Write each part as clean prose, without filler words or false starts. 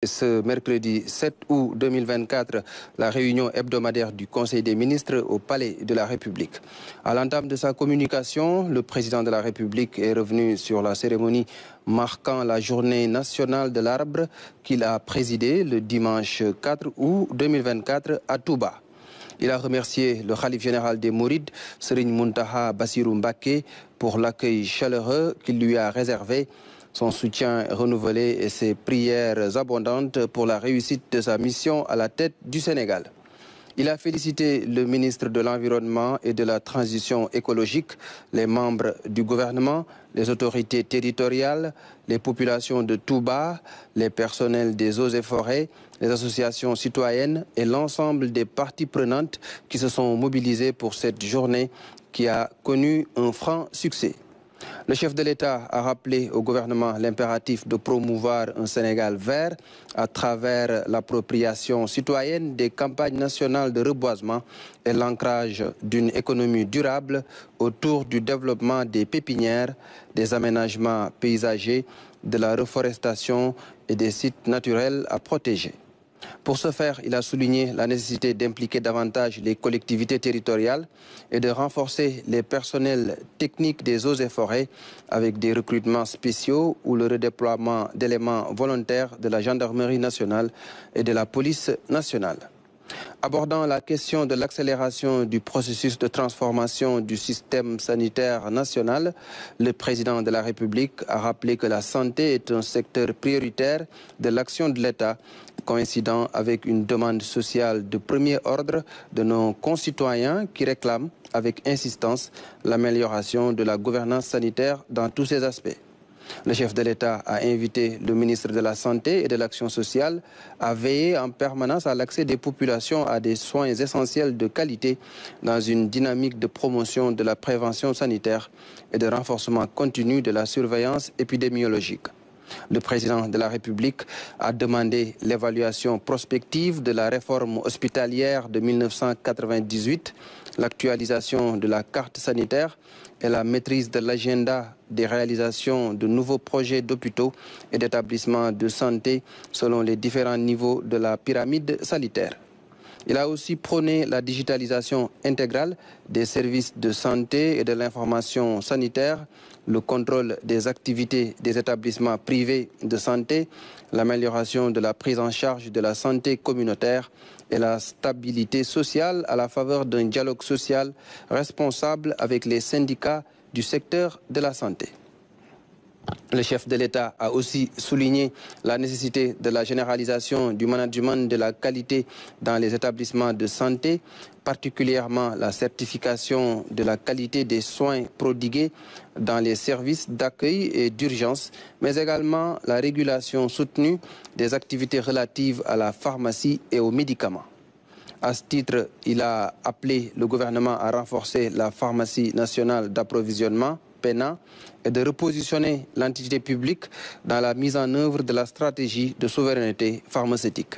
ce mercredi 7 août 2024 la réunion hebdomadaire du Conseil des ministres au Palais de la République. À l'entame de sa communication, le président de la République est revenu sur la cérémonie marquant la journée nationale de l'arbre qu'il a présidée le dimanche 4 août 2024 à Touba. Il a remercié le khalife général des Mourides, Serigne Mountakha Bassirou Mbacké, pour l'accueil chaleureux qu'il lui a réservé, son soutien renouvelé et ses prières abondantes pour la réussite de sa mission à la tête du Sénégal. Il a félicité le ministre de l'Environnement et de la Transition écologique, les membres du gouvernement, les autorités territoriales, les populations de Touba, les personnels des eaux et forêts, les associations citoyennes et l'ensemble des parties prenantes qui se sont mobilisées pour cette journée qui a connu un franc succès. Le chef de l'État a rappelé au gouvernement l'impératif de promouvoir un Sénégal vert à travers l'appropriation citoyenne des campagnes nationales de reboisement et l'ancrage d'une économie durable autour du développement des pépinières, des aménagements paysagers, de la reforestation et des sites naturels à protéger. Pour ce faire, il a souligné la nécessité d'impliquer davantage les collectivités territoriales et de renforcer les personnels techniques des eaux et forêts avec des recrutements spéciaux ou le redéploiement d'éléments volontaires de la gendarmerie nationale et de la police nationale. Abordant la question de l'accélération du processus de transformation du système sanitaire national, le président de la République a rappelé que la santé est un secteur prioritaire de l'action de l'État, coïncidant avec une demande sociale de premier ordre de nos concitoyens qui réclament avec insistance l'amélioration de la gouvernance sanitaire dans tous ses aspects. Le chef de l'État a invité le ministre de la Santé et de l'Action sociale à veiller en permanence à l'accès des populations à des soins essentiels de qualité dans une dynamique de promotion de la prévention sanitaire et de renforcement continu de la surveillance épidémiologique. Le président de la République a demandé l'évaluation prospective de la réforme hospitalière de 1998, l'actualisation de la carte sanitaire et la maîtrise de l'agenda des réalisations de nouveaux projets d'hôpitaux et d'établissements de santé selon les différents niveaux de la pyramide sanitaire. Il a aussi prôné la digitalisation intégrale des services de santé et de l'information sanitaire, le contrôle des activités des établissements privés de santé, l'amélioration de la prise en charge de la santé communautaire et la stabilité sociale à la faveur d'un dialogue social responsable avec les syndicats du secteur de la santé. Le chef de l'État a aussi souligné la nécessité de la généralisation du management de la qualité dans les établissements de santé, particulièrement la certification de la qualité des soins prodigués dans les services d'accueil et d'urgence, mais également la régulation soutenue des activités relatives à la pharmacie et aux médicaments. À ce titre, il a appelé le gouvernement à renforcer la pharmacie nationale d'approvisionnement, PENA, et de repositionner l'entité publique dans la mise en œuvre de la stratégie de souveraineté pharmaceutique.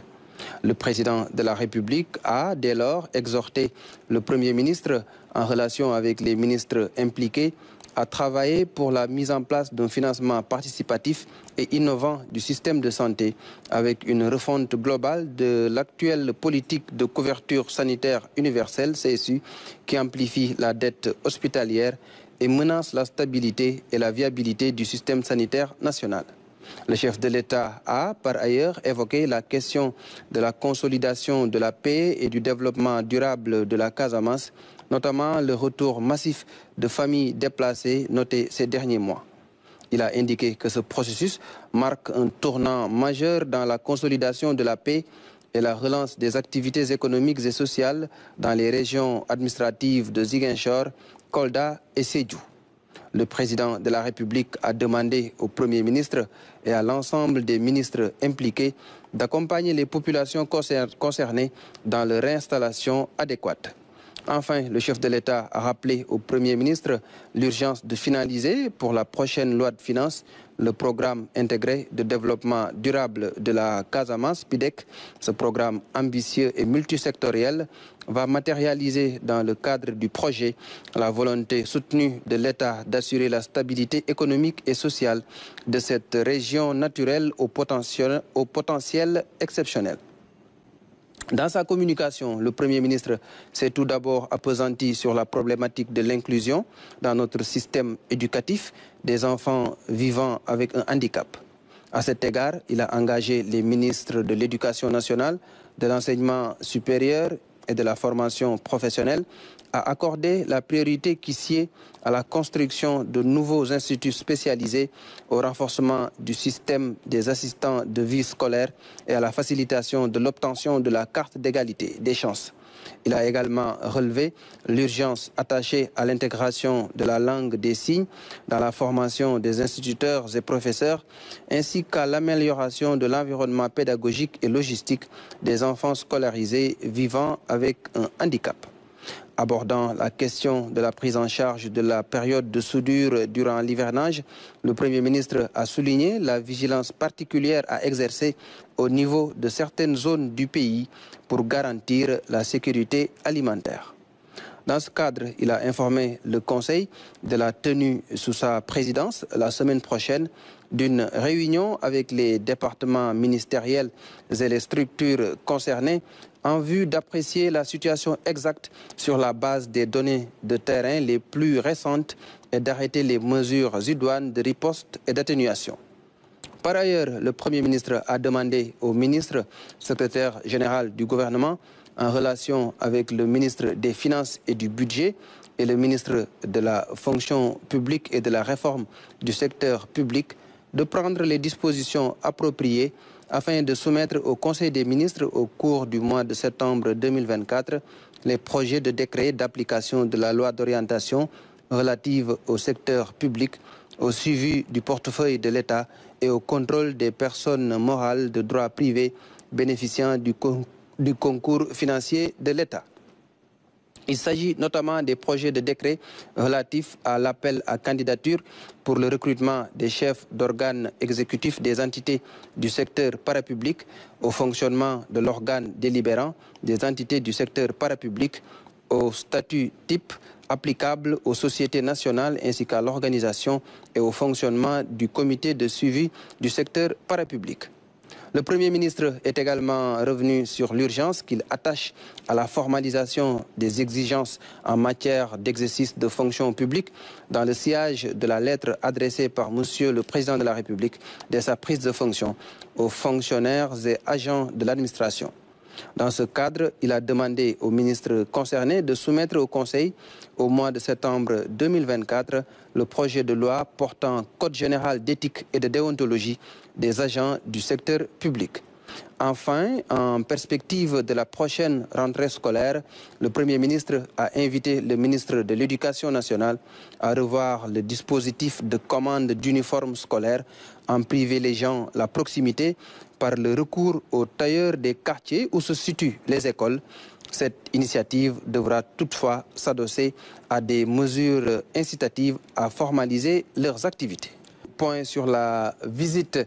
Le président de la République a dès lors exhorté le Premier ministre, en relation avec les ministres impliqués, à travailler pour la mise en place d'un financement participatif et innovant du système de santé avec une refonte globale de l'actuelle politique de couverture sanitaire universelle, CSU, qui amplifie la dette hospitalière et menace la stabilité et la viabilité du système sanitaire national. Le chef de l'État a, par ailleurs, évoqué la question de la consolidation de la paix et du développement durable de la Casamance, notamment le retour massif de familles déplacées noté ces derniers mois. Il a indiqué que ce processus marque un tournant majeur dans la consolidation de la paix et la relance des activités économiques et sociales dans les régions administratives de Ziguinchor, Kolda et Sédhiou. Le président de la République a demandé au Premier ministre et à l'ensemble des ministres impliqués d'accompagner les populations concernées dans leur réinstallation adéquate. Enfin, le chef de l'État a rappelé au Premier ministre l'urgence de finaliser pour la prochaine loi de finances le programme intégré de développement durable de la Casamance, PIDEC. Ce programme ambitieux et multisectoriel va matérialiser dans le cadre du projet la volonté soutenue de l'État d'assurer la stabilité économique et sociale de cette région naturelle au potentiel exceptionnel. Dans sa communication, le Premier ministre s'est tout d'abord appesanti sur la problématique de l'inclusion dans notre système éducatif des enfants vivant avec un handicap. À cet égard, il a engagé les ministres de l'Éducation nationale, de l'enseignement supérieur et de la formation professionnelle à accorder la priorité qui sied à la construction de nouveaux instituts spécialisés, au renforcement du système des assistants de vie scolaire et à la facilitation de l'obtention de la carte d'égalité des chances. Il a également relevé l'urgence attachée à l'intégration de la langue des signes dans la formation des instituteurs et professeurs, ainsi qu'à l'amélioration de l'environnement pédagogique et logistique des enfants scolarisés vivant avec un handicap. Abordant la question de la prise en charge de la période de soudure durant l'hivernage, le Premier ministre a souligné la vigilance particulière à exercer au niveau de certaines zones du pays pour garantir la sécurité alimentaire. Dans ce cadre, il a informé le Conseil de la tenue sous sa présidence la semaine prochaine d'une réunion avec les départements ministériels et les structures concernées en vue d'apprécier la situation exacte sur la base des données de terrain les plus récentes et d'arrêter les mesures idoines de riposte et d'atténuation. Par ailleurs, le Premier ministre a demandé au ministre secrétaire général du gouvernement, en relation avec le ministre des Finances et du Budget et le ministre de la Fonction publique et de la réforme du secteur public, de prendre les dispositions appropriées afin de soumettre au Conseil des ministres au cours du mois de septembre 2024 les projets de décret d'application de la loi d'orientation relative au secteur public, au suivi du portefeuille de l'État et au contrôle des personnes morales de droit privé bénéficiant du concours financier de l'État. Il s'agit notamment des projets de décret relatifs à l'appel à candidature pour le recrutement des chefs d'organes exécutifs des entités du secteur parapublic, au fonctionnement de l'organe délibérant des entités du secteur parapublic, au statut type applicable aux sociétés nationales ainsi qu'à l'organisation et au fonctionnement du comité de suivi du secteur parapublic. Le Premier ministre est également revenu sur l'urgence qu'il attache à la formalisation des exigences en matière d'exercice de fonction publique dans le sillage de la lettre adressée par Monsieur le Président de la République dès sa prise de fonction aux fonctionnaires et agents de l'administration. Dans ce cadre, il a demandé aux ministres concernés de soumettre au Conseil, au mois de septembre 2024, le projet de loi portant Code général d'éthique et de déontologie des agents du secteur public. Enfin, en perspective de la prochaine rentrée scolaire, le Premier ministre a invité le ministre de l'Éducation nationale à revoir le dispositif de commande d'uniformes scolaires en privilégiant la proximité par le recours aux tailleurs des quartiers où se situent les écoles. Cette initiative devra toutefois s'adosser à des mesures incitatives à formaliser leurs activités. Point sur la visite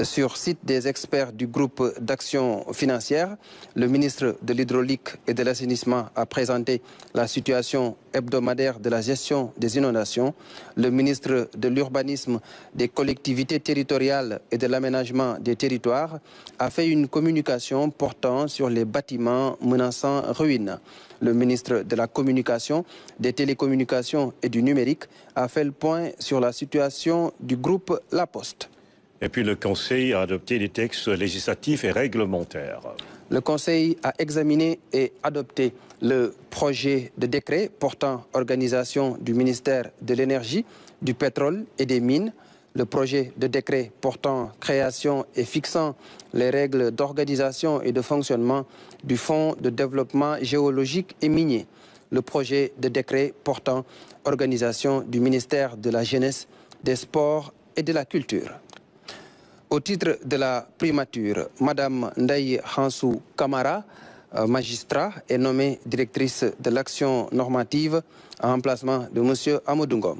sur site des experts du groupe d'action financière. Le ministre de l'Hydraulique et de l'Assainissement a présenté la situation hebdomadaire de la gestion des inondations. Le ministre de l'Urbanisme, des collectivités territoriales et de l'aménagement des territoires a fait une communication portant sur les bâtiments menaçant ruine. Le ministre de la Communication, des Télécommunications et du Numérique a fait le point sur la situation du groupe La Poste. Et puis le Conseil a adopté des textes législatifs et réglementaires. Le Conseil a examiné et adopté le projet de décret portant organisation du ministère de l'Énergie, du Pétrole et des Mines, le projet de décret portant création et fixant les règles d'organisation et de fonctionnement du Fonds de développement géologique et minier, le projet de décret portant organisation du ministère de la Jeunesse, des Sports et de la Culture. Au titre de la primature, Madame Ndaye Hansou Kamara, magistrat, est nommée directrice de l'action normative en remplacement de Monsieur Amadou Ngom.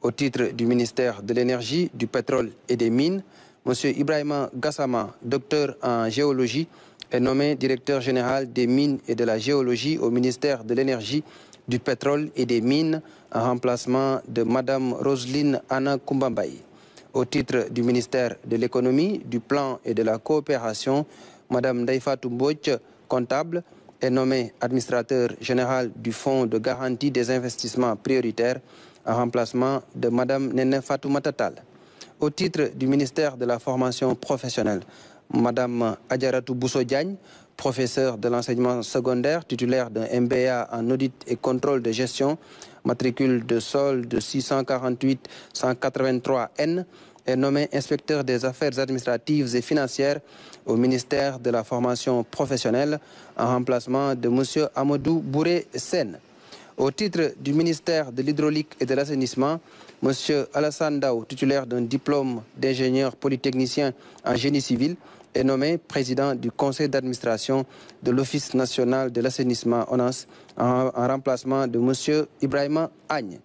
Au titre du ministère de l'Énergie, du Pétrole et des Mines, M. Ibrahima Gassama, docteur en géologie, est nommé directeur général des mines et de la géologie au ministère de l'Énergie, du Pétrole et des Mines, en remplacement de Mme Roselyne Anna Kumbambaye. Au titre du ministère de l'Économie, du Plan et de la Coopération, Mme Ndaifatou Mbodj, comptable, est nommée administrateur général du Fonds de garantie des investissements prioritaires en remplacement de Mme Nene Fatou Matatal. Au titre du ministère de la Formation professionnelle, Mme Adjaratou Bousso Diagne, professeure de l'enseignement secondaire, titulaire d'un MBA en audit et contrôle de gestion, matricule de solde 648-183N, est nommée inspecteur des affaires administratives et financières au ministère de la Formation professionnelle en remplacement de M. Amadou Bouré Sen. Au titre du ministère de l'Hydraulique et de l'Assainissement, M. Alassane Daou, titulaire d'un diplôme d'ingénieur polytechnicien en génie civil, est nommé président du conseil d'administration de l'Office national de l'assainissement ONAS en remplacement de M. Ibrahima Agne.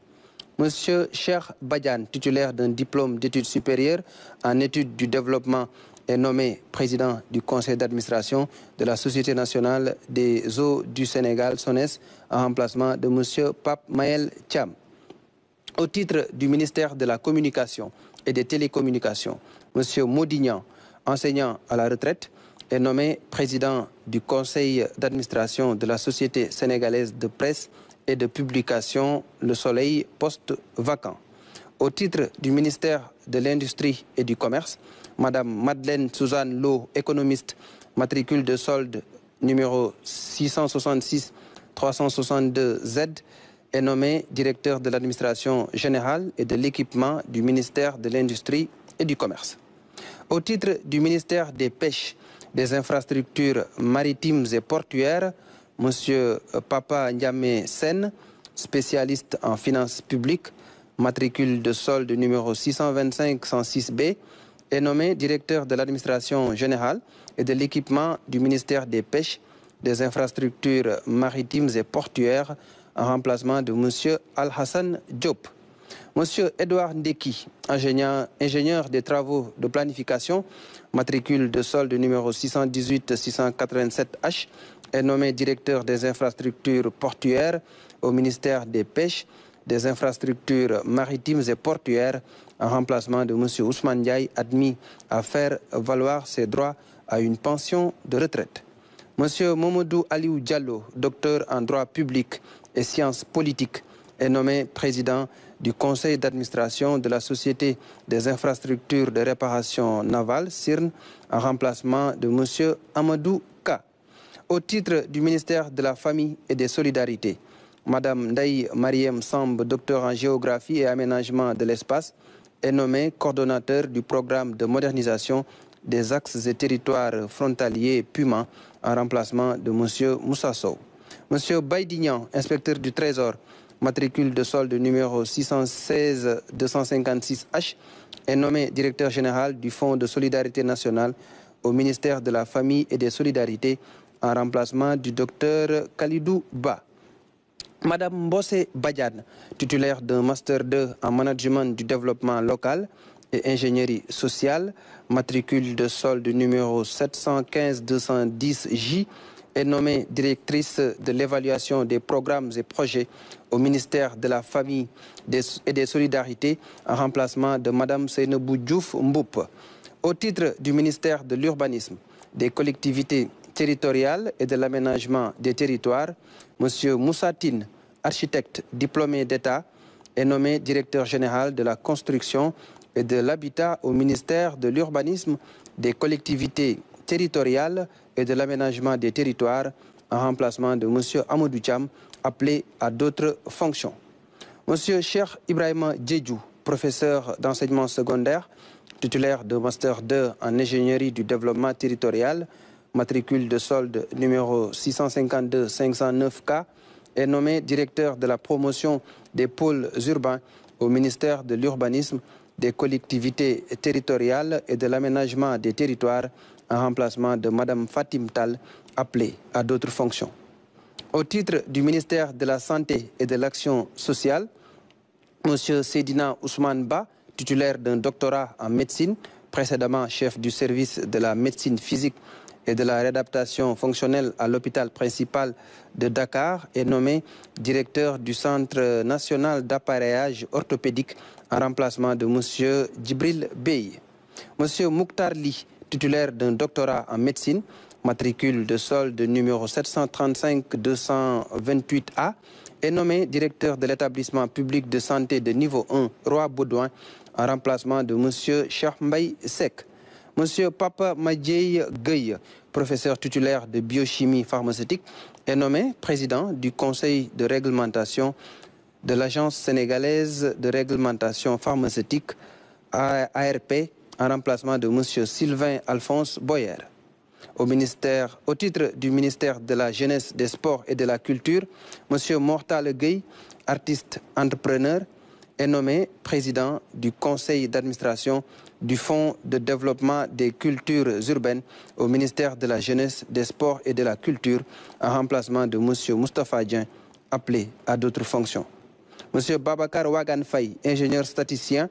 M. Cheikh Badiane, titulaire d'un diplôme d'études supérieures en études du développement, est nommé président du conseil d'administration de la Société nationale des eaux du Sénégal, SONES, en remplacement de M. Pape Maël Thiam. Au titre du ministère de la Communication et des Télécommunications, M. Maudignan, enseignant à la retraite, est nommé président du conseil d'administration de la Société sénégalaise de presse et de publication Le Soleil post-vacant. Au titre du ministère de l'Industrie et du Commerce, Mme Madeleine Suzanne Lo, économiste, matricule de solde numéro 666-362Z, est nommée directeur de l'administration générale et de l'équipement du ministère de l'Industrie et du Commerce. Au titre du ministère des Pêches, des Infrastructures maritimes et portuaires, M. Papa Ndiame Sen, spécialiste en finances publiques, matricule de solde numéro 625-106B, est nommé directeur de l'administration générale et de l'équipement du ministère des Pêches, des Infrastructures maritimes et portuaires en remplacement de M. Al-Hassan Diop. M. Edouard Ndeki, ingénieur des travaux de planification, matricule de solde numéro 618-687H, est nommé directeur des infrastructures portuaires au ministère des Pêches, des infrastructures maritimes et portuaires en remplacement de M. Ousmane Ndiaye, admis à faire valoir ses droits à une pension de retraite. M. Momodou Aliou Diallo, docteur en droit public et sciences politiques, est nommé président du conseil d'administration de la Société des infrastructures de réparation navale, CIRN, en remplacement de M. Amadou Ka. Au titre du ministère de la Famille et des Solidarités, Mme Ndaï Mariem Samb, docteur en géographie et aménagement de l'espace, est nommée coordonnateur du programme de modernisation des axes et territoires frontaliers PUMA en remplacement de M. Moussa Sow. M. Baïdignan, inspecteur du Trésor, matricule de solde numéro 616-256H, est nommé directeur général du Fonds de solidarité nationale au ministère de la Famille et des Solidarités en remplacement du docteur Khalidou Ba. Madame Bossé Badiane, titulaire d'un Master 2 en management du développement local et ingénierie sociale, matricule de solde numéro 715-210J, est nommée directrice de l'évaluation des programmes et projets au ministère de la Famille et des Solidarités en remplacement de Mme Seynebou Diouf Mboup. Au titre du ministère de l'Urbanisme, des collectivités territoriales et de l'aménagement des territoires, M. Moussatine, architecte diplômé d'État, est nommé directeur général de la construction et de l'habitat au ministère de l'Urbanisme, des collectivités territoriales et de l'aménagement des territoires en remplacement de M. Amadou Thiam, appelé à d'autres fonctions. M. Cheikh Ibrahima Djedjou, professeur d'enseignement secondaire, titulaire de Master 2 en ingénierie du développement territorial, matricule de solde numéro 652-509K, est nommé directeur de la promotion des pôles urbains au ministère de l'Urbanisme, des collectivités territoriales et de l'aménagement des territoires en remplacement de Mme Fatim Tal, appelée à d'autres fonctions. Au titre du ministère de la Santé et de l'Action sociale, M. Sedina Ousmane Ba, titulaire d'un doctorat en médecine, précédemment chef du service de la médecine physique et de la réadaptation fonctionnelle à l'hôpital principal de Dakar, est nommé directeur du Centre national d'appareillage orthopédique en remplacement de M. Djibril Bey. M. Mouktar Li, titulaire d'un doctorat en médecine, matricule de solde numéro 735-228A, est nommé directeur de l'établissement public de santé de niveau 1 Roi Baudouin en remplacement de M. Cheikh Mbaye Sek. M. Papa Madjei Gueye, professeur titulaire de biochimie pharmaceutique, est nommé président du conseil de réglementation de l'Agence sénégalaise de réglementation pharmaceutique ARP en remplacement de M. Sylvain Alphonse Boyer. Au titre du ministère de la Jeunesse, des Sports et de la Culture, M. Mortal Gueye, artiste entrepreneur, est nommé président du conseil d'administration du Fonds de développement des cultures urbaines au ministère de la Jeunesse, des Sports et de la Culture en remplacement de M. Moustapha Dieng, appelé à d'autres fonctions. M. Babacar Wagan Faye, ingénieur statisticien,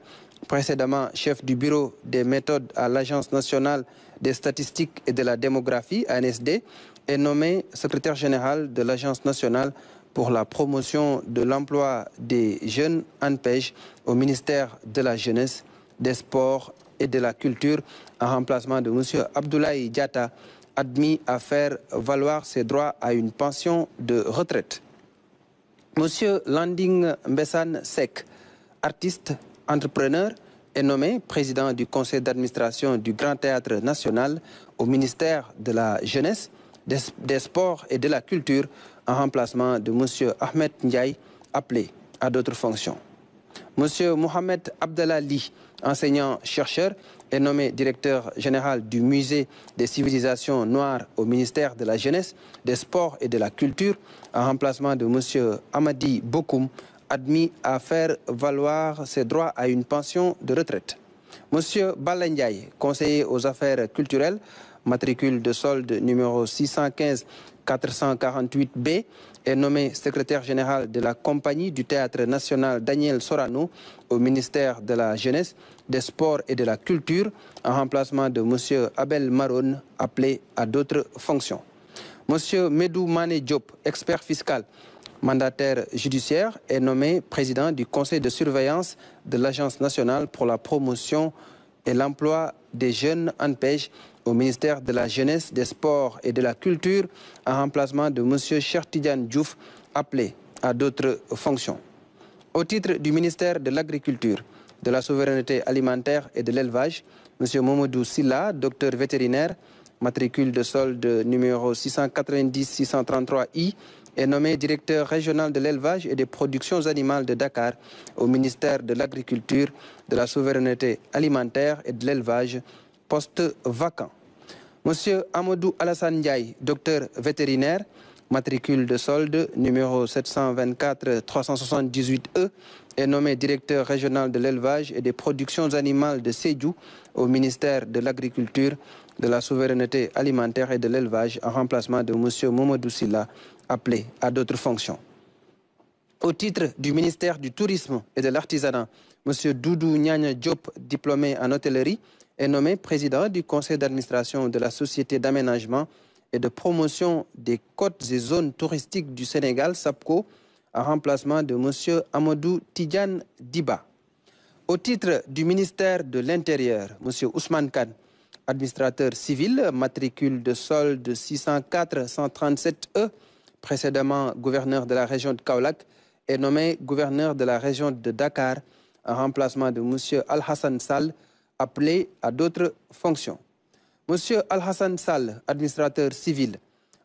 précédemment chef du bureau des méthodes à l'Agence nationale des statistiques et de la démographie, ANSD, est nommé secrétaire général de l'Agence nationale pour la promotion de l'emploi des jeunes ANPEJ au ministère de la Jeunesse, des Sports et de la Culture en remplacement de M. Abdoulaye Diatta, admis à faire valoir ses droits à une pension de retraite. M. Landing Mbessan Sek, artiste, entrepreneur, est nommé président du conseil d'administration du Grand Théâtre National au ministère de la Jeunesse, des Sports et de la Culture en remplacement de M. Ahmed Ndiaye, appelé à d'autres fonctions. M. Mohamed Abdallah Li, enseignant-chercheur, est nommé directeur général du musée des civilisations noires au ministère de la Jeunesse, des Sports et de la Culture en remplacement de M. Amadi Bokoum, admis à faire valoir ses droits à une pension de retraite. M. Balendiaï, conseiller aux affaires culturelles, matricule de solde numéro 615-448B, est nommé secrétaire général de la compagnie du Théâtre national Daniel Sorano au ministère de la Jeunesse, des Sports et de la Culture en remplacement de M. Abel Maroun, appelé à d'autres fonctions. M. Medou Mané Diop, expert fiscal, mandataire judiciaire, est nommé président du conseil de surveillance de l'Agence nationale pour la promotion et l'emploi des jeunes ANPEJ au ministère de la Jeunesse, des Sports et de la Culture en remplacement de M. Cheikh Tidiane Diouf, appelé à d'autres fonctions. Au titre du ministère de l'Agriculture, de la Souveraineté alimentaire et de l'Élevage, M. Momodou Silla, docteur vétérinaire, matricule de solde numéro 690-633I, est nommé directeur régional de l'élevage et des productions animales de Dakar au ministère de l'Agriculture, de la Souveraineté alimentaire et de l'Élevage, poste vacant. Monsieur Amadou Alassane Ndiaye, docteur vétérinaire, matricule de solde numéro 724-378E, est nommé directeur régional de l'élevage et des productions animales de Sédhiou au ministère de l'Agriculture, de la Souveraineté alimentaire et de l'Élevage en remplacement de M. Momodou Silla, appelé à d'autres fonctions. Au titre du ministère du Tourisme et de l'Artisanat, M. Doudou Nyanya Diop, diplômé en hôtellerie, est nommé président du conseil d'administration de la Société d'aménagement et de promotion des côtes et zones touristiques du Sénégal, SAPCO, en remplacement de M. Amadou Tidiane Diba. Au titre du ministère de l'Intérieur, M. Ousmane Kane, administrateur civil, matricule de solde 604-137E, précédemment gouverneur de la région de Kaolack, est nommé gouverneur de la région de Dakar en remplacement de M. Al-Hassan Sall, appelé à d'autres fonctions. M. Al-Hassan Sall, administrateur civil,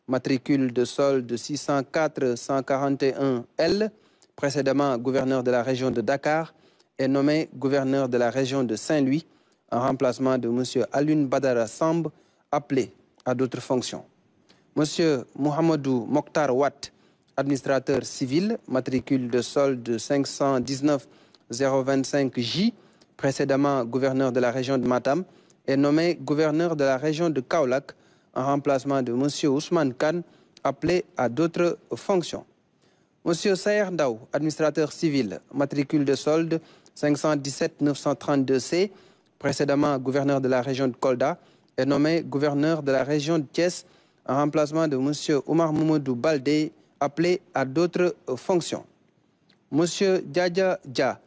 matricule de solde 604-141L, précédemment gouverneur de la région de Dakar, est nommé gouverneur de la région de Saint-Louis en remplacement de M. Alun Badara Samb, appelé à d'autres fonctions. M. Mohamedou Mokhtar Watt, administrateur civil, matricule de solde 519-025J, précédemment gouverneur de la région de Matam, est nommé gouverneur de la région de Kaolack en remplacement de M. Ousmane Kane, appelé à d'autres fonctions. Monsieur Saher Ndaw, administrateur civil, matricule de solde 517 932 C, précédemment gouverneur de la région de Kolda, est nommé gouverneur de la région de Thiès en remplacement de monsieur Omar Mamadou Baldé, appelé à d'autres fonctions. Monsieur Djadja Dja,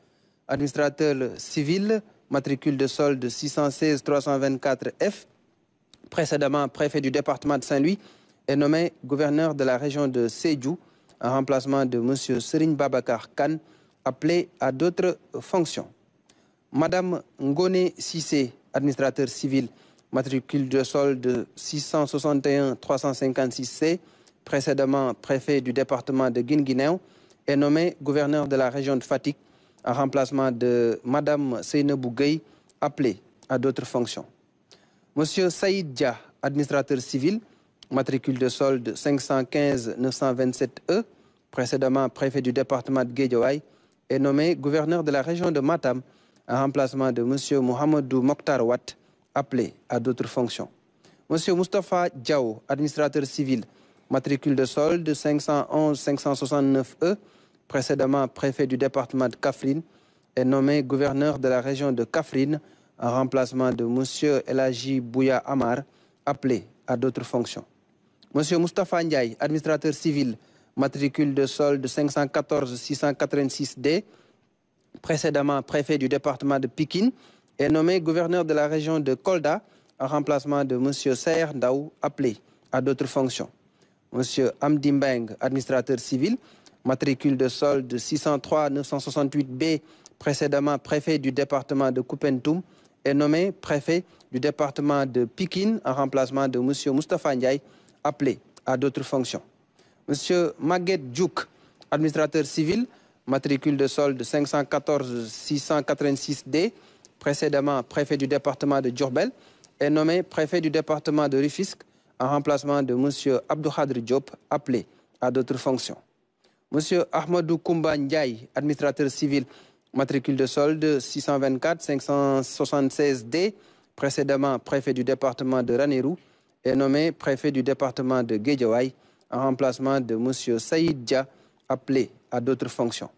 administrateur civil, matricule de solde 616 324 F, précédemment préfet du département de Saint-Louis, est nommé gouverneur de la région de Sédhiou en remplacement de monsieur Serigne Babacar Kane, appelé à d'autres fonctions. Madame Ngone Sissé, administrateur civil, matricule de solde 661 356 C, précédemment préfet du département de Guinguinéo, est nommé gouverneur de la région de Fatick en remplacement de Madame Seynabou Gueye, appelée à d'autres fonctions. Monsieur Saïd Dia, administrateur civil, matricule de solde 515 927 E, précédemment préfet du département de Guédiawaye, est nommé gouverneur de la région de Matam en remplacement de monsieur Mohamedou Mokhtar Watt, appelé à d'autres fonctions. Monsieur Moustapha Diao, administrateur civil, matricule de solde 511 569 E, précédemment préfet du département de Kaffrine, est nommé gouverneur de la région de Kaffrine en remplacement de monsieur Elhaji Bouya Amar, appelé à d'autres fonctions. Monsieur Moustapha Ndiaye, administrateur civil, matricule de solde 514 686 D, précédemment préfet du département de Pikine, est nommé gouverneur de la région de Kolda en remplacement de monsieur Saher Ndaw, appelé à d'autres fonctions. Monsieur Amdi Mbeng, administrateur civil, matricule de solde 603 968 B, précédemment préfet du département de Koupentoum, est nommé préfet du département de Pikine en remplacement de monsieur Moustapha Ndiaye, appelé à d'autres fonctions. Monsieur Maguette Djouk, administrateur civil, matricule de solde 514 686 D, précédemment préfet du département de Diourbel, est nommé préfet du département de Rufisque en remplacement de monsieur Abdou Khadri Diop, appelé à d'autres fonctions. Monsieur Ahmadou Koumba Ndiaye, administrateur civil, matricule de solde 624 576 D, précédemment préfet du département de Ranérou, est nommé préfet du département de Guédiawaye en remplacement de monsieur Saïd Dia, appelé à d'autres fonctions.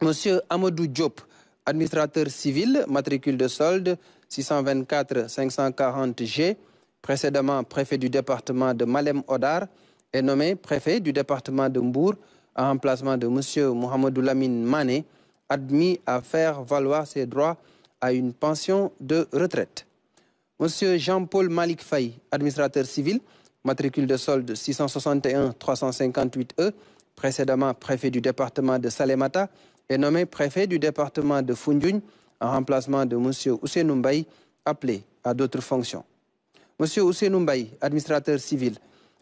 Monsieur Amadou Diop, administrateur civil, matricule de solde 624 540 G, précédemment préfet du département de Malem Odar, est nommé préfet du département de Mbour en remplacement de monsieur Mohamedou Lamine Mané, admis à faire valoir ses droits à une pension de retraite. Monsieur Jean-Paul Malik Faye, administrateur civil, matricule de solde 661 358 E, précédemment préfet du département de Salémata, est nommé préfet du département de Foundiougne en remplacement de monsieur Ousseynou Mbaye, appelé à d'autres fonctions. Monsieur Ousseynou Mbaye, administrateur civil,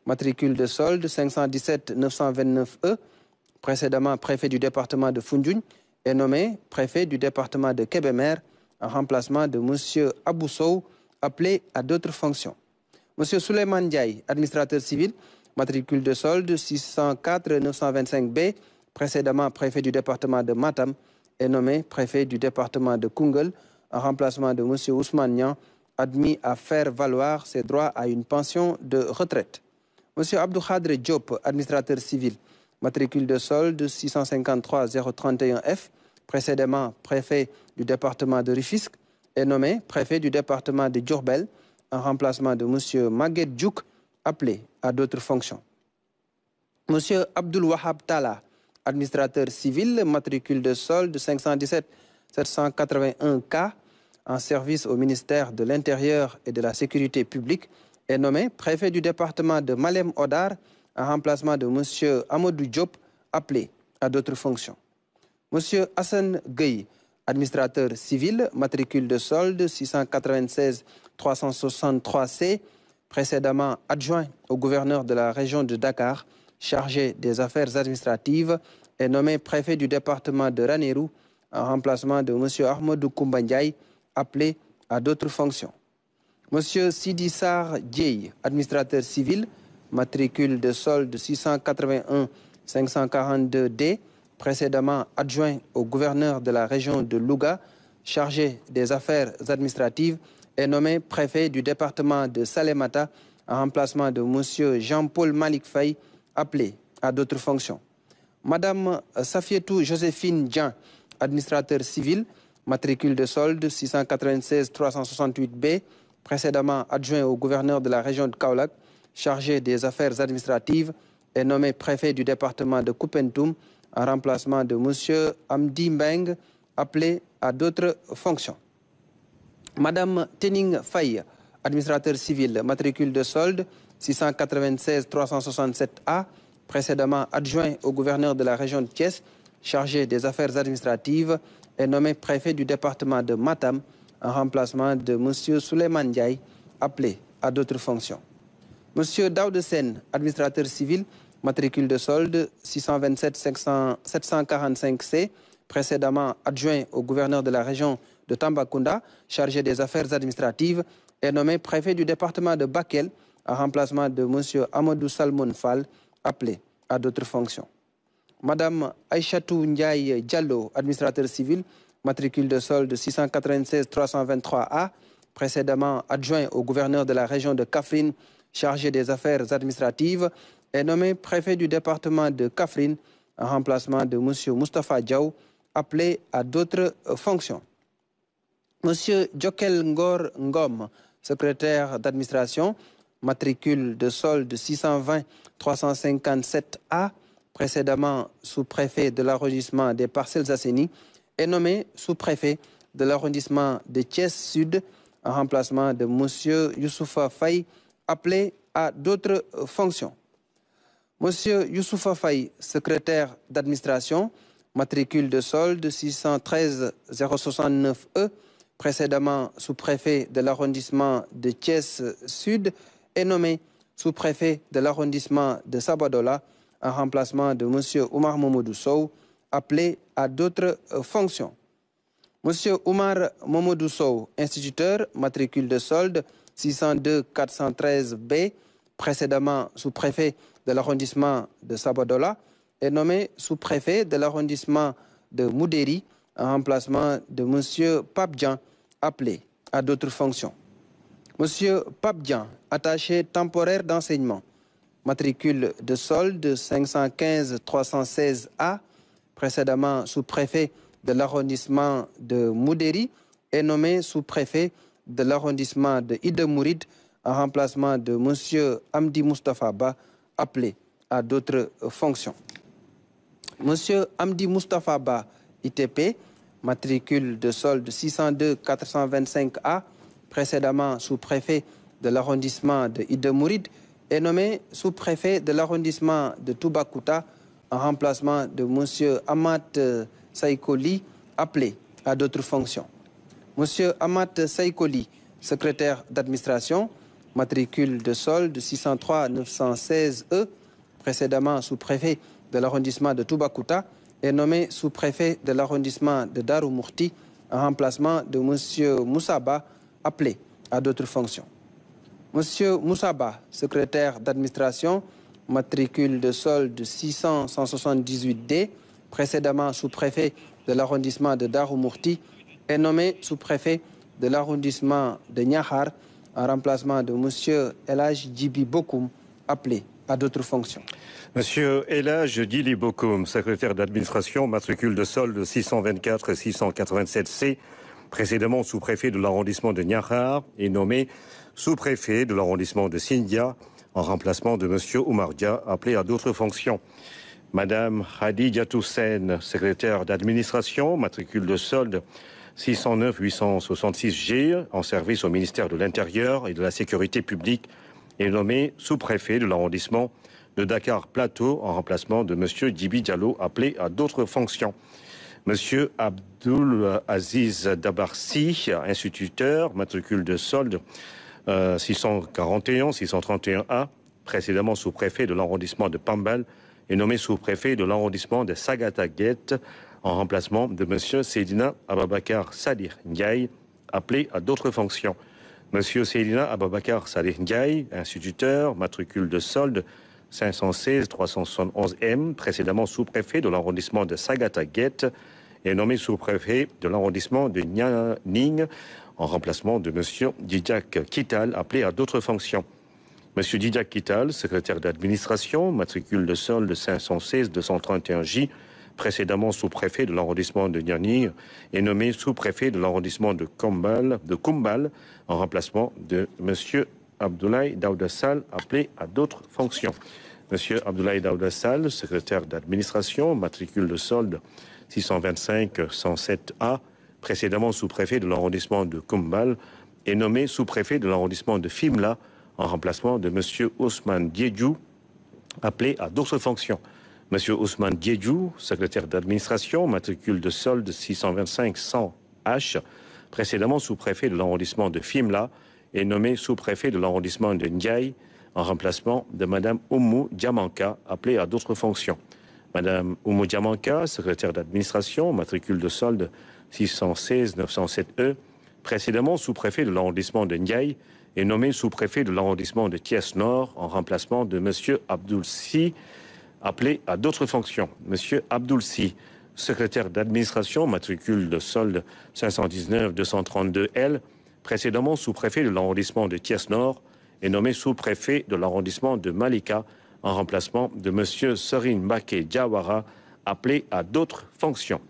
matricule de solde 517 929 E, précédemment préfet du département de Foundiougne, est nommé préfet du département de Kébémer en remplacement de monsieur Abou Sow, appelé à d'autres fonctions. Monsieur Souleymane Ndiaye, administrateur civil, matricule de solde 604 925 B, précédemment préfet du département de Matam, est nommé préfet du département de Koungheul en remplacement de monsieur Ousmane Niang, admis à faire valoir ses droits à une pension de retraite. Monsieur Abdou Khadre Diop, administrateur civil, matricule de solde 653 031 F, précédemment préfet du département de Rufisque, est nommé préfet du département de Diourbel en remplacement de monsieur Maguette Djouk, appelé à d'autres fonctions. Monsieur Abdoul Wahab Tala, administrateur civil, matricule de solde 517 781 K, en service au ministère de l'Intérieur et de la Sécurité publique, est nommé préfet du département de Malem Odar en remplacement de monsieur Amadou Diop, appelé à d'autres fonctions. Monsieur Hassan Gueye, administrateur civil, matricule de solde 696 363 C, précédemment adjoint au gouverneur de la région de Dakar, chargé des affaires administratives, est nommé préfet du département de Ranérou en remplacement de monsieur Ahmadou Koumba Ndiaye, appelé à d'autres fonctions. Monsieur Sidi Sarr Dieye, administrateur civil, matricule de solde 681 542 D, précédemment adjoint au gouverneur de la région de Louga, chargé des affaires administratives, est nommé préfet du département de Salémata en remplacement de monsieur Jean-Paul Malik Faye, appelé à d'autres fonctions. Madame Safietou Joséphine Dian, administrateur civil, matricule de solde 696 368B, précédemment adjoint au gouverneur de la région de Kaolack, chargé des affaires administratives, est nommé préfet du département de Koupentoum en remplacement de M. Amdi Mbeng, appelé à d'autres fonctions. Madame Tening Faye, administrateur civil, matricule de solde 696 367A, précédemment adjoint au gouverneur de la région de Thiès, chargé des affaires administratives, est nommé préfet du département de Matam en remplacement de M. Souleymane Ndiaye, appelé à d'autres fonctions. M. Daoud Sen, administrateur civil, matricule de solde 627 745C, précédemment adjoint au gouverneur de la région de Tambacounda, chargé des affaires administratives, est nommé préfet du département de Bakel en remplacement de M. Amadou Salmon Fall, appelé à d'autres fonctions. Madame Aïchatou Ndiaye Diallo, administrateur civil, matricule de solde 696 323A, précédemment adjoint au gouverneur de la région de Kaffrine, chargé des affaires administratives, est nommé préfet du département de Kaffrine en remplacement de M. Moustapha Diaw, appelé à d'autres fonctions. M. Djokel Ngor Ngom, secrétaire d'administration, matricule de solde 620 357A, précédemment sous-préfet de l'arrondissement des Parcelles Assainies, est nommé sous-préfet de l'arrondissement de Thiès Sud en remplacement de M. Youssoufa Faye, appelé à d'autres fonctions. M. Youssoufa Faye, secrétaire d'administration, matricule de solde 613 069E, précédemment sous-préfet de l'arrondissement de Thiès Sud, est nommé sous-préfet de l'arrondissement de Sabadola en remplacement de M. Oumar Momodou Sow, appelé à d'autres fonctions. M. Oumar Momodou Sow, instituteur, matricule de solde 602 413B, précédemment sous-préfet de l'arrondissement de Sabadola, est nommé sous-préfet de l'arrondissement de Moudéri en remplacement de M. Papdian, appelé à d'autres fonctions. M. Papdian, attaché temporaire d'enseignement, matricule de solde 515 316A, précédemment sous-préfet de l'arrondissement de Moudéri, est nommé sous-préfet de l'arrondissement de Ide-Mouride en remplacement de M. Amdi Moustapha Ba, appelé à d'autres fonctions. M. Amdi Moustapha Ba, ITP, matricule de solde 602 425A, précédemment sous-préfet de l'arrondissement de Ide-Mouride, est nommé sous-préfet de l'arrondissement de Toubacouta en remplacement de M. Amat Saïkoli, appelé à d'autres fonctions. M. Amat Saïkoli, secrétaire d'administration, matricule de solde 603 916E, précédemment sous-préfet de l'arrondissement de Toubacouta, est nommé sous-préfet de l'arrondissement de Darou Mourti en remplacement de M. Moussaba, appelé à d'autres fonctions. M. Moussaba, secrétaire d'administration, matricule de solde 600-178D, précédemment sous-préfet de l'arrondissement de Darou Mourti, est nommé sous-préfet de l'arrondissement de Niakhar en remplacement de M. Elhaj Djibi Bokoum, appelé à d'autres fonctions. Monsieur Elhaj Djibi Bokoum, secrétaire d'administration, matricule de solde 624 687C, précédemment sous-préfet de l'arrondissement de Niakhar, est nommé sous-préfet de l'arrondissement de Sindia en remplacement de M. Oumar Dia, appelé à d'autres fonctions. Madame Khadija Toussen, secrétaire d'administration, matricule de solde 609 866G, en service au ministère de l'Intérieur et de la Sécurité publique, est nommée sous-préfet de l'arrondissement de Dakar-Plateau en remplacement de M. Djibi Diallo, appelé à d'autres fonctions. M. Abdul Aziz Dabarsi, instituteur, matricule de solde 641-631A, précédemment sous-préfet de l'arrondissement de Pambal, est nommé sous-préfet de l'arrondissement de Sagata-Guet en remplacement de M. Seydina Ababakar Salih Ndiaye, appelé à d'autres fonctions. M. Seydina Ababakar Salih Ndiaye, instituteur, matricule de solde 516-371M, précédemment sous-préfet de l'arrondissement de Sagata-Guet, est nommé sous-préfet de l'arrondissement de Nianing en remplacement de M. Djidjak Kital, appelé à d'autres fonctions. Monsieur Didier Kital, secrétaire d'administration, matricule de solde 516-231J, précédemment sous-préfet de l'arrondissement de Niani, est nommé sous-préfet de l'arrondissement de Koumbal, en remplacement de monsieur Abdoulaye Daouda Sall, appelé à d'autres fonctions. Monsieur Abdoulaye Daouda Sall, secrétaire d'administration, matricule de solde 625-107A, précédemment sous-préfet de l'arrondissement de Koumbal, est nommé sous-préfet de l'arrondissement de Fimela, en remplacement de monsieur Ousmane Diédhiou, appelé à d'autres fonctions. Monsieur Ousmane Diédhiou, secrétaire d'administration, matricule de solde 625-100H, précédemment sous-préfet de l'arrondissement de Fimela, est nommé sous-préfet de l'arrondissement de Ndiaye, en remplacement de madame Oumou Diamanka, appelée à d'autres fonctions. Madame Oumou Diamanka, secrétaire d'administration, matricule de solde 616-907E, précédemment sous-préfet de l'arrondissement de Ndiaye, est nommé sous-préfet de l'arrondissement de Thiès-Nord, en remplacement de monsieur Abdoul Sy, appelé à d'autres fonctions. Monsieur Abdoul Sy, secrétaire d'administration, matricule de solde 519-232L, précédemment sous-préfet de l'arrondissement de Thiès-Nord, est nommé sous-préfet de l'arrondissement de Malika, en remplacement de monsieur Serine Baké Diawara, appelé à d'autres fonctions.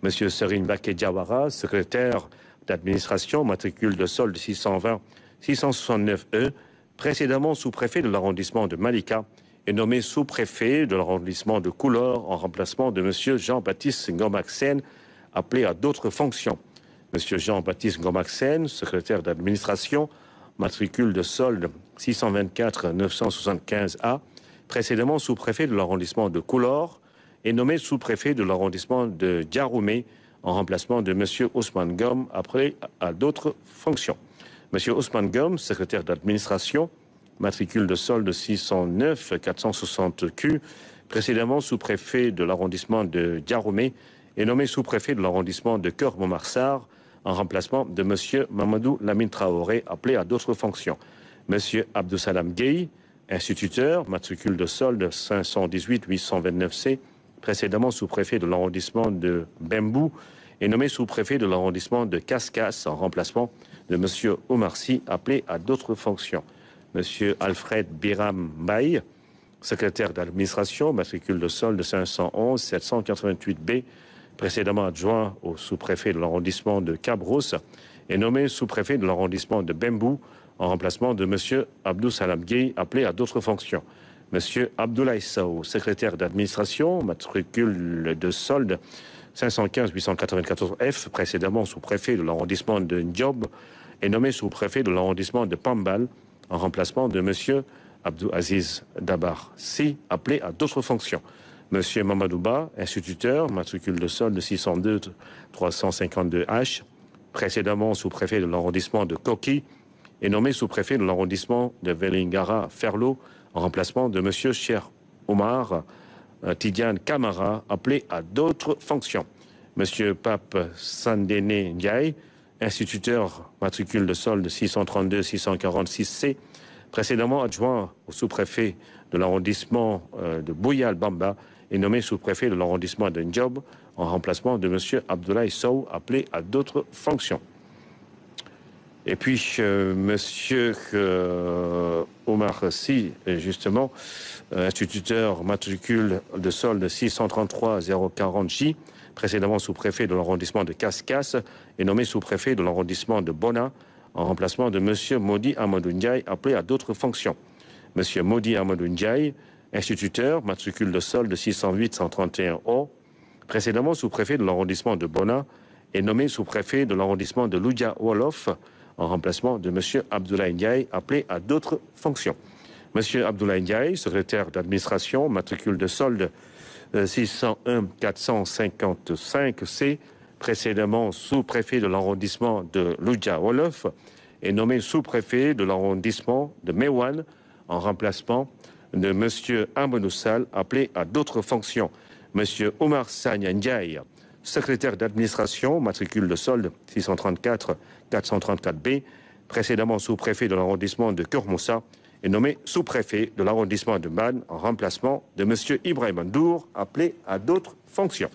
Monsieur Serine Baké Diawara, secrétaire d'administration, matricule de solde 620-669E, précédemment sous-préfet de l'arrondissement de Malika, est nommé sous-préfet de l'arrondissement de Koulor, en remplacement de monsieur Jean-Baptiste Ngomaksen, appelé à d'autres fonctions. Monsieur Jean-Baptiste Ngomaksen, secrétaire d'administration, matricule de solde 624-975A, précédemment sous-préfet de l'arrondissement de Koulor, est nommé sous-préfet de l'arrondissement de Diaroumé, en remplacement de monsieur Ousmane Gom, appelé à d'autres fonctions. Monsieur Ousmane Gom, secrétaire d'administration, matricule de solde 609-460Q, précédemment sous-préfet de l'arrondissement de Diaroumé, est nommé sous-préfet de l'arrondissement de Keur-Momarsar, en remplacement de monsieur Mamadou Lamine Traoré, appelé à d'autres fonctions. Monsieur Abdou Salam Gueye, instituteur, matricule de solde 518-829C, précédemment sous-préfet de l'arrondissement de Bembou, est nommé sous-préfet de l'arrondissement de Cascas, en remplacement de monsieur Omar Sy, appelé à d'autres fonctions. Monsieur Alfred Biram Baye, secrétaire d'administration, matricule de solde 511-788B, précédemment adjoint au sous-préfet de l'arrondissement de Cabrousse, est nommé sous-préfet de l'arrondissement de Bembou, en remplacement de monsieur Abdou Salam Gueye, appelé à d'autres fonctions. Monsieur Abdoulaye Sow, secrétaire d'administration, matricule de solde 515-894F, précédemment sous-préfet de l'arrondissement de Ndiob, est nommé sous-préfet de l'arrondissement de Pambal, en remplacement de monsieur Abdou Aziz Dabar Sy, appelé à d'autres fonctions. Monsieur Mamadouba, instituteur, matricule de solde 602-352H, précédemment sous-préfet de l'arrondissement de Koki, est nommé sous-préfet de l'arrondissement de Velingara-Ferlo, en remplacement de monsieur Cheikh Omar Tidiane Kamara, appelé à d'autres fonctions. Monsieur Pape Sandene Ndiaye, instituteur, matricule de solde 632-646C, précédemment adjoint au sous-préfet de l'arrondissement de Bouyal-Bamba, est nommé sous-préfet de l'arrondissement de Ndiob, en remplacement de monsieur Abdoulaye Sow, appelé à d'autres fonctions. Et puis, monsieur Omar Sy, justement, instituteur, matricule de solde 633-040J, précédemment sous-préfet de l'arrondissement de Cascas, est nommé sous-préfet de l'arrondissement de Bona, en remplacement de monsieur Modi Amadou Ndiaye, appelé à d'autres fonctions. Monsieur Modi Amadou Ndiaye, instituteur, matricule de solde 608-131O, précédemment sous-préfet de l'arrondissement de Bona, est nommé sous-préfet de l'arrondissement de Loudia Wolof, en remplacement de monsieur Abdoulaye Ndiaye, appelé à d'autres fonctions. Monsieur Abdoulaye Ndiaye, secrétaire d'administration, matricule de solde 601-455C, précédemment sous-préfet de l'arrondissement de Loudia Wolof, est nommé sous-préfet de l'arrondissement de Mewan, en remplacement de monsieur Amadou Sall, appelé à d'autres fonctions. Monsieur Omar Sagna Ndiaye, secrétaire d'administration, matricule de solde 634-434B, précédemment sous-préfet de l'arrondissement de Keur-Moussa, est nommé sous-préfet de l'arrondissement de Man, en remplacement de monsieur Ibrahim Ndour, appelé à d'autres fonctions.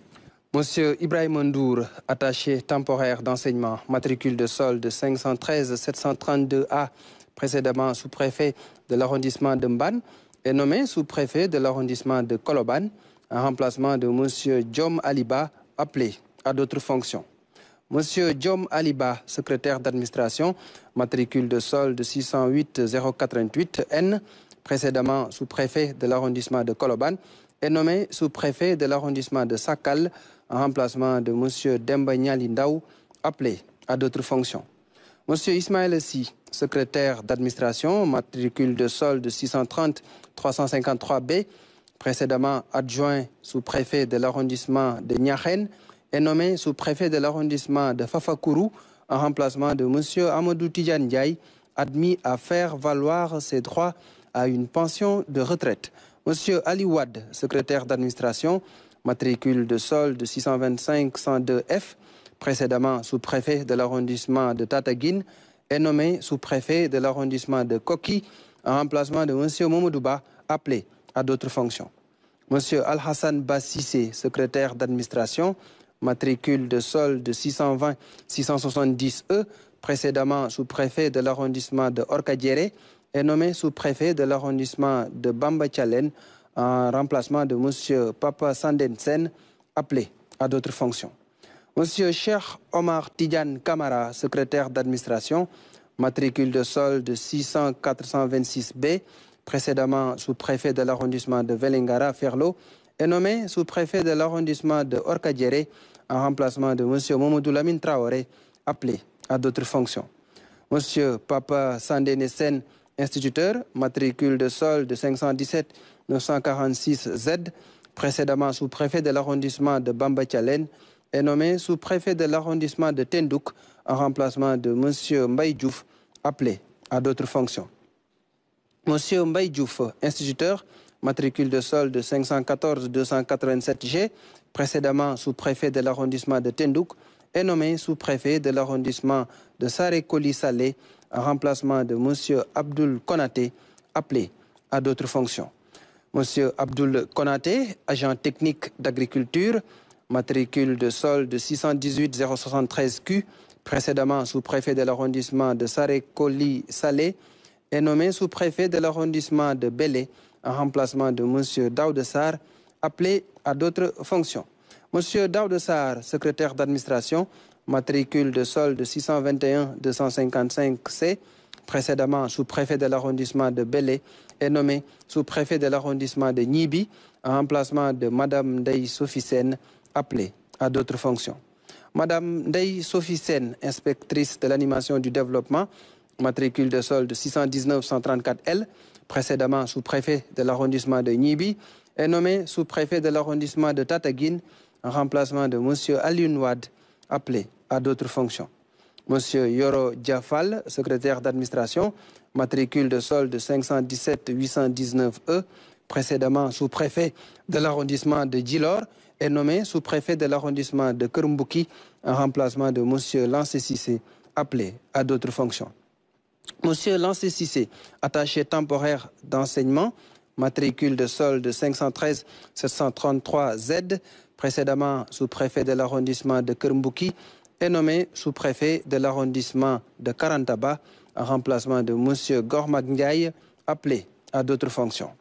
Monsieur Ibrahim Ndour, attaché temporaire d'enseignement, matricule de solde 513-732A, précédemment sous-préfet de l'arrondissement de Mban, est nommé sous-préfet de l'arrondissement de Koloban, en remplacement de M. Djom Aliba, appelé à d'autres fonctions. M. Djom Aliba, secrétaire d'administration, matricule de solde 608 088 N, précédemment sous-préfet de l'arrondissement de Koloban, est nommé sous-préfet de l'arrondissement de Sakal, en remplacement de M. Demba Lindaou, appelé à d'autres fonctions. M. Ismaël Si, secrétaire d'administration, matricule de solde 630 353 B, précédemment adjoint sous-préfet de l'arrondissement de Niachen, est nommé sous-préfet de l'arrondissement de Fafakourou, en remplacement de M. Amadou Tidjane Ndiaye, admis à faire valoir ses droits à une pension de retraite. M. Ali Wad, secrétaire d'administration, matricule de solde 625 102 F, précédemment sous-préfet de l'arrondissement de Tataguine, est nommé sous-préfet de l'arrondissement de Koki, en remplacement de M. Momodouba, appelé à d'autres fonctions. M. Al-Hassan Bassissé, secrétaire d'administration, matricule de solde 620 670 E, précédemment sous-préfet de l'arrondissement de Orkadiéré, est nommé sous-préfet de l'arrondissement de Bamba Tchalen, en remplacement de M. Papa Sandensen, appelé à d'autres fonctions. M. Cheikh Omar Tidjane Kamara, secrétaire d'administration, matricule de solde 600 426 B, précédemment sous-préfet de l'arrondissement de Velingara Ferlo, est nommé sous-préfet de l'arrondissement de Orkadiéré, en remplacement de M. Momodou Lamine Traoré, appelé à d'autres fonctions. M. Papa Sandenesen, instituteur, matricule de solde 517 946 Z, précédemment sous-préfet de l'arrondissement de Bamba Tchalen, est nommé sous-préfet de l'arrondissement de Tendouk, en remplacement de M. Mbaye Diouf, appelé à d'autres fonctions. M. Mbaye Diouf, instituteur, matricule de solde 514 287 G, précédemment sous-préfet de l'arrondissement de Tendouk, est nommé sous-préfet de l'arrondissement de Saré-Koli Salé, en remplacement de M. Abdoul Konaté, appelé à d'autres fonctions. M. Abdoul Konaté, agent technique d'agriculture, matricule de solde 618 073 Q, précédemment sous-préfet de l'arrondissement de Saré-Koli Salé, est nommé sous-préfet de l'arrondissement de Bélé, en remplacement de M. Daoudessar, appelé à d'autres fonctions. M. Daoudessar, secrétaire d'administration, matricule de solde 621 255 C, précédemment sous-préfet de l'arrondissement de Bélé, est nommé sous-préfet de l'arrondissement de Nibi, en remplacement de Mme Ndeye Sophie Sen, appelée à d'autres fonctions. Mme Ndeye Sophie Sen, inspectrice de l'animation du développement, matricule de solde 619 134 L, précédemment sous-préfet de l'arrondissement de Nibi, est nommé sous-préfet de l'arrondissement de Tataguine, en remplacement de M. Alioune Wade, appelé à d'autres fonctions. M. Yoro Diafal, secrétaire d'administration, matricule de solde 517 819 E, précédemment sous-préfet de l'arrondissement de Djilor, est nommé sous-préfet de l'arrondissement de Kermbouki, en remplacement de M. Lancé Sissé, appelé à d'autres fonctions. M. Lancé Sissé, attaché temporaire d'enseignement, matricule de solde 513 733 Z, précédemment sous-préfet de l'arrondissement de Kermbouki, est nommé sous-préfet de l'arrondissement de Karantaba, en remplacement de M. Gormak Ndiaye, appelé à d'autres fonctions.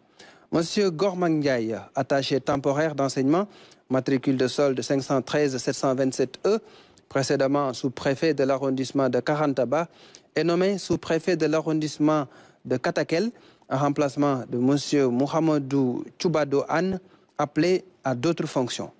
M. Gormak Ndiaye, attaché temporaire d'enseignement, matricule de solde 513 727 E, précédemment sous-préfet de l'arrondissement de Karantaba, est nommé sous-préfet de l'arrondissement de Katakel, en remplacement de M. Mohamedou Choubado Anne, appelé à d'autres fonctions.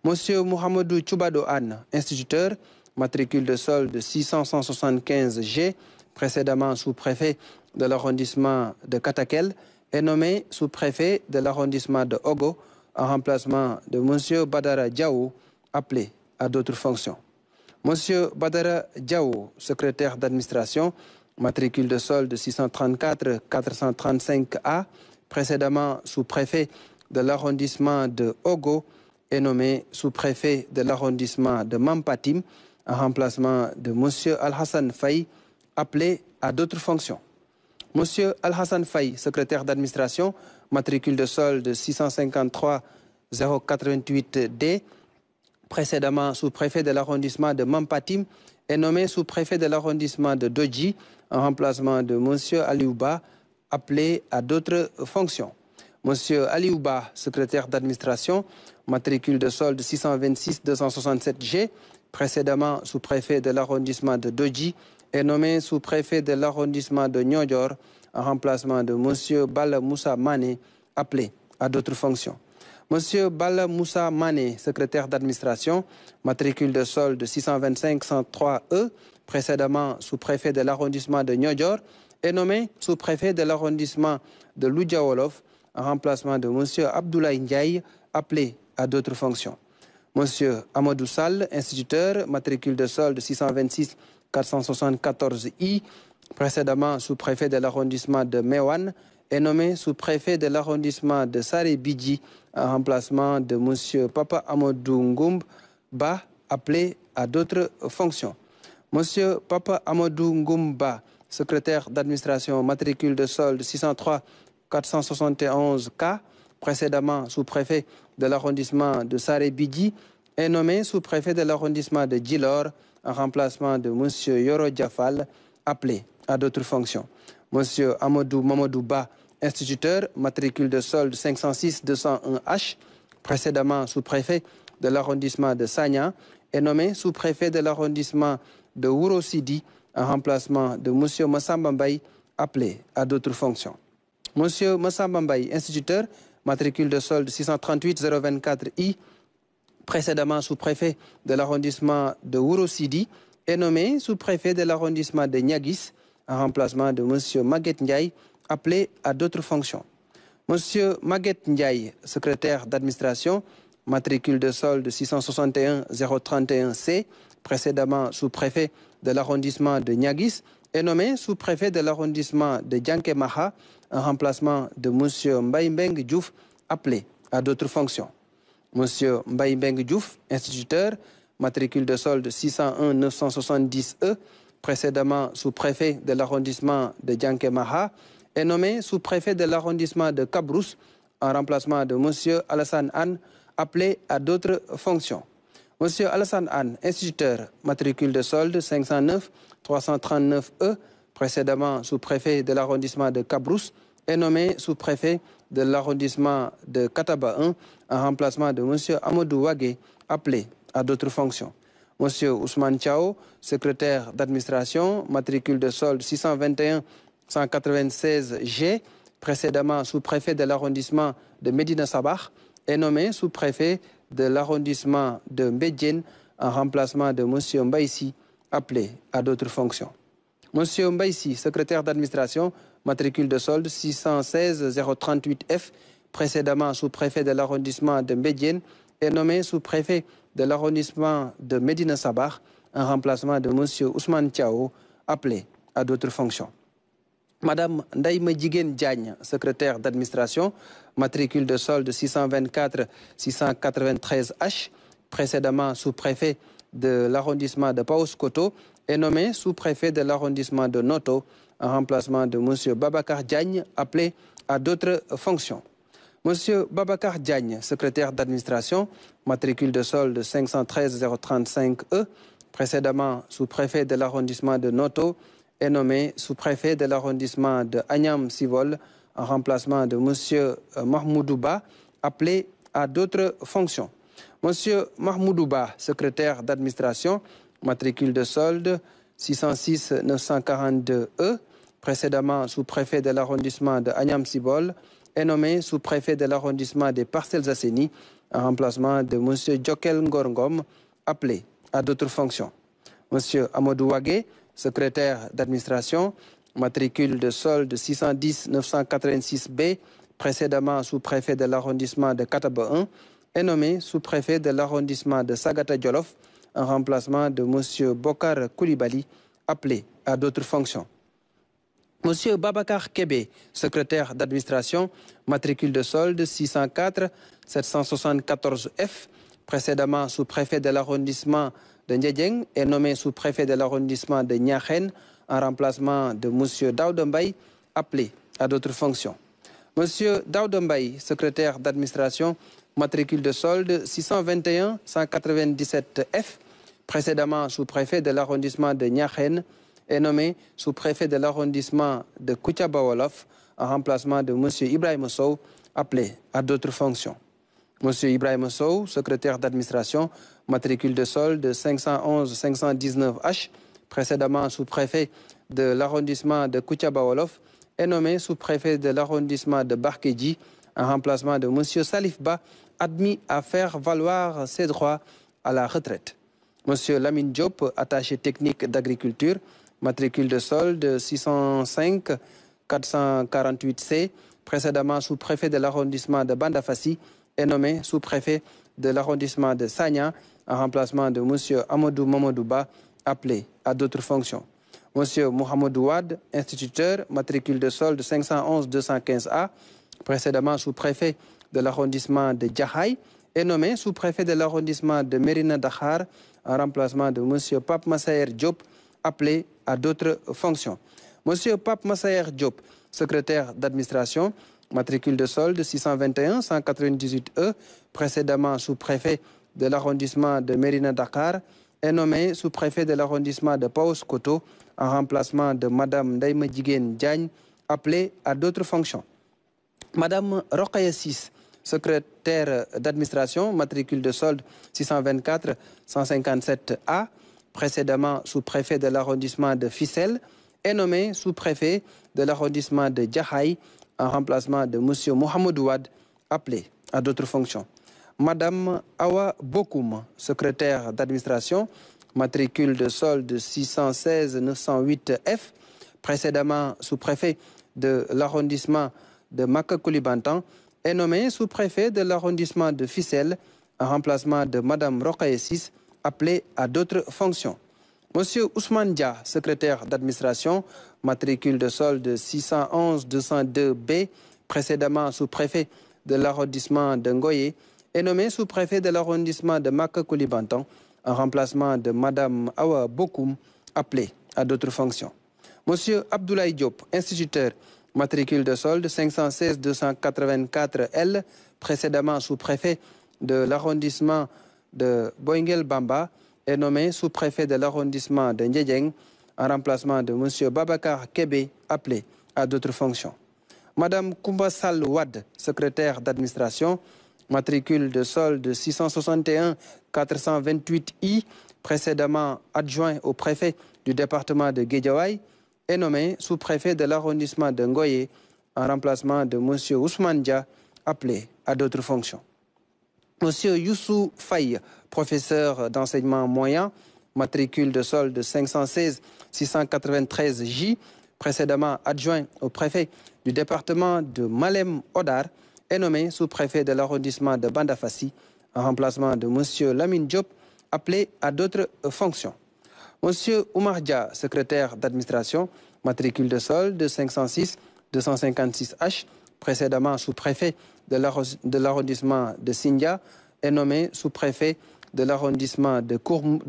M. Mohamedou Choubado Anne, instituteur, matricule de solde 675 G, précédemment sous-préfet de l'arrondissement de Katakel, est nommé sous-préfet de l'arrondissement de Ogo, en remplacement de M. Badara Diaw, appelé à d'autres fonctions. M. Badara Diaw, secrétaire d'administration, matricule de solde 634 435 A, précédemment sous-préfet de l'arrondissement de Ogo, est nommé sous-préfet de l'arrondissement de Mampatim, en remplacement de M. Al-Hassan Faye, appelé à d'autres fonctions. M. Al-Hassan Faye, secrétaire d'administration, matricule de solde 653 088 D, précédemment sous-préfet de l'arrondissement de Mampatim, est nommé sous-préfet de l'arrondissement de Dodji, en remplacement de M. Aliouba, appelé à d'autres fonctions. M. Aliouba, secrétaire d'administration, matricule de solde 626-267G, précédemment sous-préfet de l'arrondissement de Dodji, est nommé sous-préfet de l'arrondissement de Niodior, en remplacement de M. Bala Moussa Mané, appelé à d'autres fonctions. M. Bala Moussa Mané, secrétaire d'administration, matricule de solde 625-103E, précédemment sous-préfet de l'arrondissement de Niodior, est nommé sous-préfet de l'arrondissement de Loudjaolof, en remplacement de M. Abdoulaye Ndiaye, appelé à d'autres fonctions. M. Amadou Sall, instituteur, matricule de solde 626-474I, précédemment sous-préfet de l'arrondissement de Mewan, est nommé sous-préfet de l'arrondissement de Saré-Bidji, en remplacement de M. Papa Amadou Ngoumba, appelé à d'autres fonctions. M. Papa Amadou Ngoumba, secrétaire d'administration, matricule de solde 603-471K, précédemment sous-préfet de l'arrondissement de Saré-Bidji, est nommé sous-préfet de l'arrondissement de Djilor, en remplacement de M. Yoro Diafal, appelé à d'autres fonctions. M. Amadou Mamadou Ba, instituteur, matricule de solde 506-201H, précédemment sous-préfet de l'arrondissement de Sagna, est nommé sous-préfet de l'arrondissement de Wuro-Sidi, en remplacement de M. Massamba Mbaye, appelé à d'autres fonctions. M. Massamba Mbaye, instituteur, matricule de solde 638-024I, précédemment sous-préfet de l'arrondissement de Wuro-Sidi, est nommé sous-préfet de l'arrondissement de Niagis, en remplacement de M. Maguette Ndiaye, appelé à d'autres fonctions. M. Maguette Ndiaye, secrétaire d'administration, matricule de solde 661-031C, précédemment sous-préfet de l'arrondissement de Niagis, est nommé sous-préfet de l'arrondissement de Djankemaha, en remplacement de M. Mbaye Mbeng Diouf, appelé à d'autres fonctions. M. Mbaye Mbeng Diouf, instituteur, matricule de solde 601-970E, précédemment sous-préfet de l'arrondissement de Djankemaha, est nommé sous-préfet de l'arrondissement de Kabrousse, en remplacement de M. Alassane Anne, appelé à d'autres fonctions. M. Alassane Anne, instituteur, matricule de solde 509-339E, précédemment sous-préfet de l'arrondissement de Kabrousse, est nommé sous-préfet de l'arrondissement de Kataba 1, en remplacement de M. Amadou Wagé, appelé à d'autres fonctions. M. Ousmane Thiao, secrétaire d'administration, matricule de solde 621-196G, précédemment sous-préfet de l'arrondissement de Medina Sabah, est nommé sous-préfet de l'arrondissement de Mbedjen, en remplacement de M. Mbaïsi, appelé à d'autres fonctions. M. Mbaïsi, secrétaire d'administration, matricule de solde 616-038F, précédemment sous-préfet de l'arrondissement de Mbedjen, est nommé sous-préfet de l'arrondissement de Medina Sabah, en remplacement de M. Ousmane Thiao, appelé à d'autres fonctions. Madame Ndaïme Djigen Diagne, secrétaire d'administration, matricule de solde 624-693H, précédemment sous-préfet de l'arrondissement de Paoskoto, est nommé sous-préfet de l'arrondissement de Noto, en remplacement de M. Babacar Diagne, appelé à d'autres fonctions. M. Babacar Diagne, secrétaire d'administration, matricule de solde 513-035E, précédemment sous-préfet de l'arrondissement de Noto, est nommé sous-préfet de l'arrondissement de Agnam-Sivol, en remplacement de M. Mahmoudouba, appelé à d'autres fonctions. M. Mahmoudouba, secrétaire d'administration, matricule de solde 606-942E, précédemment sous-préfet de l'arrondissement de Agnam-Sivol, est nommé sous-préfet de l'arrondissement des Parcelles Assainies, en remplacement de M. Djokel Ngorngom, appelé à d'autres fonctions. M. Amadou Wagé, secrétaire d'administration, matricule de solde 610-986B, précédemment sous-préfet de l'arrondissement de Kataba 1, est nommé sous-préfet de l'arrondissement de Sagata Djolof, en remplacement de M. Bokar Koulibaly, appelé à d'autres fonctions. M. Babacar Kébé, secrétaire d'administration, matricule de solde 604-774F, précédemment sous-préfet de l'arrondissement de Ndiédieng, est nommé sous-préfet de l'arrondissement de Niakhen, en remplacement de M. Daouda Mbaye, appelé à d'autres fonctions. M. Daouda Mbaye, secrétaire d'administration, matricule de solde 621-197F, précédemment sous-préfet de l'arrondissement de Niakhen, est nommé sous-préfet de l'arrondissement de Koutiaba-Wolof en remplacement de M. Ibrahim Sow, appelé à d'autres fonctions. M. Ibrahim Sow, secrétaire d'administration, matricule de solde 511-519H, précédemment sous-préfet de l'arrondissement de Koutiaba-Wolof, est nommé sous-préfet de l'arrondissement de Barkedji en remplacement de M. Salif Ba, admis à faire valoir ses droits à la retraite. M. Lamine Diop, attaché technique d'agriculture, matricule de solde 605-448C, précédemment sous-préfet de l'arrondissement de Bandafassi, est nommé sous-préfet de l'arrondissement de Sagna en remplacement de M. Amadou Mamadouba, appelé à d'autres fonctions. M. Mohamedou Wad, instituteur, matricule de solde 511-215A, précédemment sous-préfet de l'arrondissement de Djahaï, est nommé sous-préfet de l'arrondissement de Mérina Dakhar en remplacement de M. Pape Massaer Diop, appelé à d'autres fonctions. M. Pape Massaer Diop, secrétaire d'administration, matricule de solde 621-198E, précédemment sous-préfet de l'arrondissement de Mérina Dakhar, est nommé sous-préfet de l'arrondissement de Paos Koto en remplacement de Mme Ndaïma Djigen Diagne, appelée à d'autres fonctions. Mme Rokhaya Sis, secrétaire d'administration, matricule de solde 624-157A, précédemment sous-préfet de l'arrondissement de Fissel, est nommé sous-préfet de l'arrondissement de Djahaï en remplacement de M. Mohamedou Wad, appelé à d'autres fonctions. Mme Awa Bokoum, secrétaire d'administration, matricule de solde 616-908F, précédemment sous-préfet de l'arrondissement de Maka-Koulibantan, est nommé sous-préfet de l'arrondissement de Fissel en remplacement de Mme Rokhaya Sis, appelée à d'autres fonctions. M. Ousmane Dia, secrétaire d'administration, matricule de solde 611-202B, précédemment sous-préfet de l'arrondissement de Ngoye, est nommé sous-préfet de l'arrondissement de Maka-Koulibantan en remplacement de Mme Awa Bokoum, appelée à d'autres fonctions. M. Abdoulaye Diop, instituteur, matricule de solde 516-284L, précédemment sous-préfet de l'arrondissement de Boingel Bamba, est nommé sous-préfet de l'arrondissement de Ndjedjeng en remplacement de M. Babacar Kébé, appelé à d'autres fonctions. Mme Koumba Sall Wad, secrétaire d'administration, matricule de solde 661-428I, précédemment adjoint au préfet du département de Guédiawaye, est nommé sous-préfet de l'arrondissement de Ngoye en remplacement de M. Ousmane Dia, appelé à d'autres fonctions. M. Youssou Faye, professeur d'enseignement moyen, matricule de solde 516-693J, précédemment adjoint au préfet du département de Malem Odar, est nommé sous-préfet de l'arrondissement de Bandafassi en remplacement de M. Lamine Diop, appelé à d'autres fonctions. M. Oumar Dia, secrétaire d'administration, matricule de solde 506-256H, précédemment sous-préfet de l'arrondissement de Sindia, est nommé sous-préfet de l'arrondissement de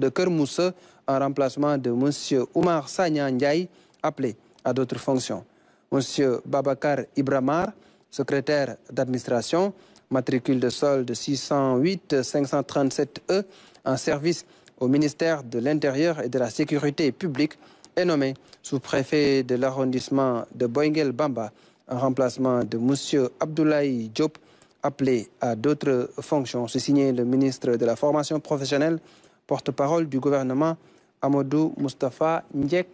Kermousse en remplacement de M. Oumar Sagna Ndiaye, appelé à d'autres fonctions. M. Babacar Ibramar, secrétaire d'administration, matricule de solde 608-537E, en service au ministère de l'Intérieur et de la Sécurité publique, est nommé sous-préfet de l'arrondissement de Boingel Bamba en remplacement de M. Abdoulaye Diop, appelé à d'autres fonctions. C'est signé le ministre de la Formation professionnelle, porte-parole du gouvernement, Amadou Moustapha Ndiek.